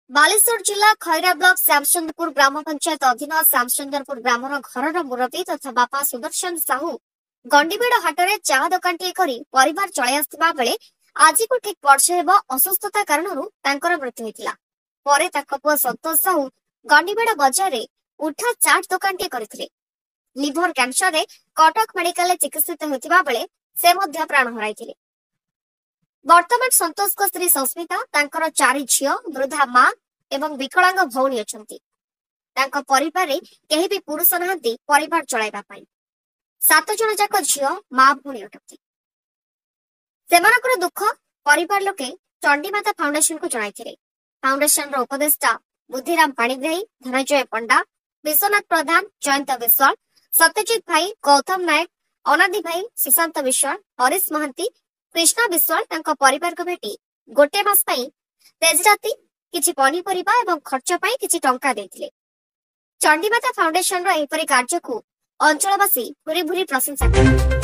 बालेश्वर जिला खैरा ब्लॉक श्यामचंद्रपुर ग्राम पंचायत अधीन श्यामचंद्रपुर ग्रामर घर मुरब्बी तथा बापा सुदर्शन साहू गंडीबेड़ हाटरे चाह दोकानटीए करी परिवार चलाई आसुथिबा बेले आज को ठीक वर्ष हेब असुस्थता कारणरू तांकर मृत्यु होइतिला। परे ताको पुଅ संतोष साहू गंडीबेड़ बजार रे उठा चाट दोकानटीए करथिले। लिभर कैंसर रे कटक मेडिकल चिकित्सित होइतिबा बेले से मध्य प्राण हराइथिले। वर्तमान संतोष को स्त्री संस्मिता तांकर 4 झियो वृद्धा मां एवं विकलांग भौणी अछंती। तांको परिवार रे केही भी पुरुष नहंती परिवार चलाइबा पई। 7 जण जाक झियो मां भौणी अटंती। सेमानकर दुख परिवार लोके चंडीमाता फाउंडेशन को जणाइथिले। फाउंडेशन रो उपदेष्टा बुद्धिराम पाणिग्राही, धनंजय पंडा, विश्वनाथ प्रधान, जयंत विश्वाल, सत्यजित भाई, गौतम नायक, अनादि भाई, सुशांत विश्वाल, हरीश महांती, कृष्णा विश्वाल तांको परिवार को भेटी गोटे मास पई तेजराती किछि पनीपरिबा एवं खर्च पई किछि टंका देथिले। चंडीमाता फाउंडेशन रो एपरि कार्य को अंचलवासी भूरी भूरी प्रशंसा करथिले।